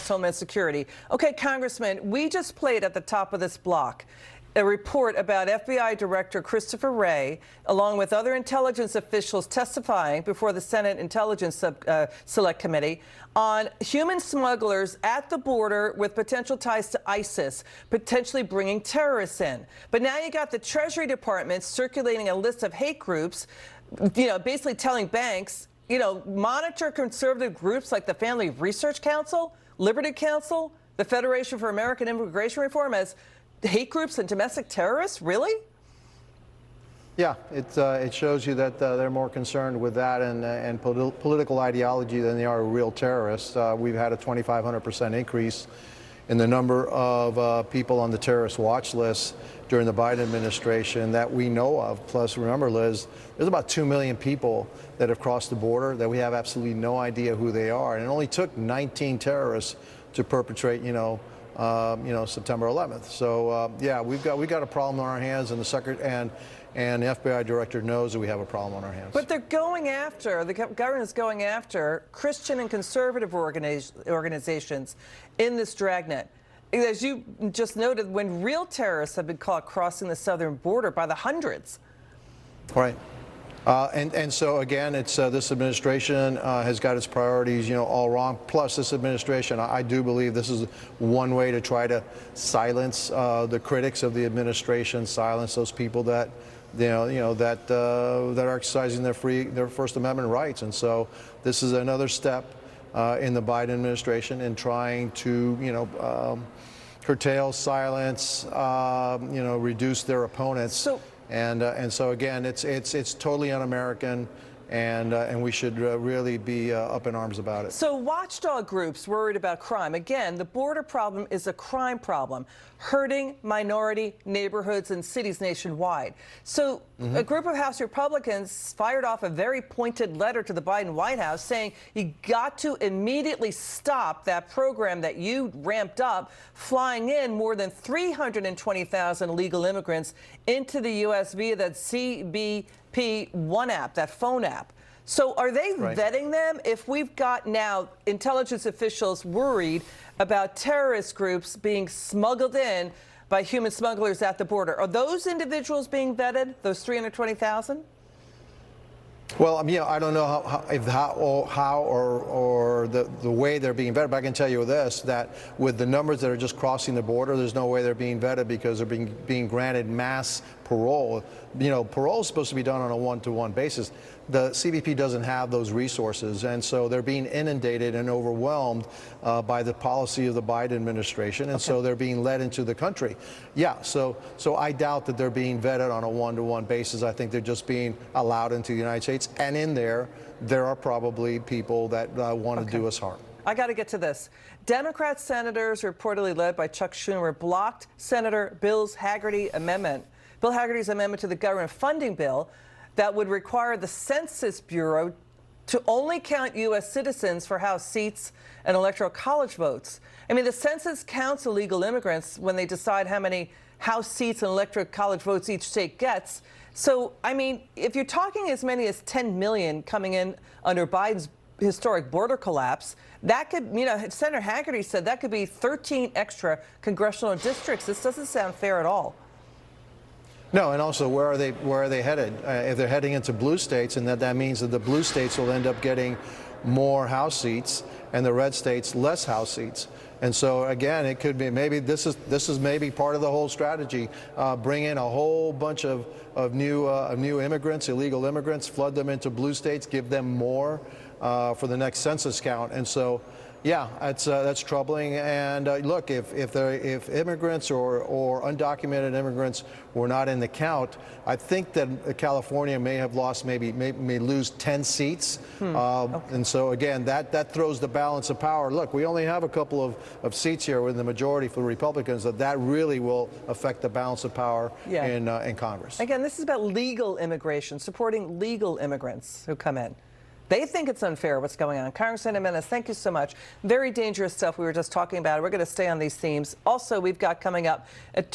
Homeland Security. Okay, Congressman, we just played at the top of this block a report about FBI Director Christopher Wray, along with other intelligence officials testifying before the Senate Intelligence Select Committee on human smugglers at the border with potential ties to ISIS, potentially bringing terrorists in. But now you got the Treasury Department circulating a list of hate groups, basically telling banks, monitor conservative groups like the Family Research Council, Liberty Council, the Federation for American Immigration Reform as hate groups and domestic terrorists? Really? Yeah, it shows you that they're more concerned with that and political ideology than they are real terrorists. We've had a 2,500% increase in the number of people on the terrorist watch list during the Biden administration that we know of. Plus, remember, Liz, there's about 2 million people that have crossed the border that we have absolutely no idea who they are. And it only took 19 terrorists to perpetrate, September 11th. So, yeah, we've got a problem on our hands, and the FBI director knows that we have a problem on our hands. But they're going after, the government is going after Christian and conservative organizations in this dragnet. As you just noted, when real terrorists have been caught crossing the southern border by the hundreds. Right. And so, again, it's this administration has got its priorities, all wrong. Plus, this administration, I do believe this is one way to try to silence the critics of the administration, silence those people that, that are exercising their First Amendment rights. And so, this is another step in the Biden administration in trying to, curtail, silence, reduce their opponents. And so again, it's totally un-American, and we should really be up in arms about it. So watchdog groups worried about crime. Again, the border problem is a crime problem, hurting minority neighborhoods and cities nationwide. So a group of House Republicans fired off a very pointed letter to the Biden White House saying you got to immediately stop that program that you ramped up, flying in more than 320,000 illegal immigrants into the U.S. via that CBP-1 app, that phone app. So are they vetting them? If we've got now intelligence officials worried about terrorist groups being smuggled in by human smugglers at the border, are those individuals being vetted, those 320,000? Well, I don't know how or the way they're being vetted, but I can tell you this, that with the numbers that are just crossing the border, there's no way they're being vetted because they're being granted mass parole. Parole is supposed to be done on a one-to-one basis. The CBP doesn't have those resources, and so they're being inundated and overwhelmed by the policy of the Biden administration, and so they're being led into the country. Yeah, so I doubt that they're being vetted on a one-to-one basis. I think they're just being allowed into the United States, and in there are probably people that want to do us harm. I got to get to this. Democrat senators, reportedly led by Chuck Schumer, blocked Senator Bill Hagerty's amendment to the government funding bill that would require the Census Bureau to only count U.S. citizens for House seats and Electoral College votes. I mean, the census counts illegal immigrants when they decide how many House seats and Electoral College votes each state gets. So, I mean, if you're talking as many as 10 million coming in under Biden's historic border collapse, that could, Senator Hagerty said that could be 13 extra congressional districts. This doesn't sound fair at all. No, and also where are they headed? If they're heading into blue states, and that means that the blue states will end up getting more House seats, and the red states less House seats. And so again, it could be maybe this is maybe part of the whole strategy. Bring in a whole bunch of new immigrants, illegal immigrants, flood them into blue states, give them more for the next census count. And so, yeah, that's troubling. And look, if immigrants or undocumented immigrants were not in the count, I think that California may have lost may lose 10 seats. And so again, that throws the balance of power. Look, we only have a couple of seats here with the majority for the Republicans. That really will affect the balance of power in Congress. Again, this is about legal immigration, supporting legal immigrants who come in. They think it's unfair what's going on. Congressman Gimenez, thank you so much. Very dangerous stuff we were just talking about. We're going to stay on these themes. Also, we've got coming up at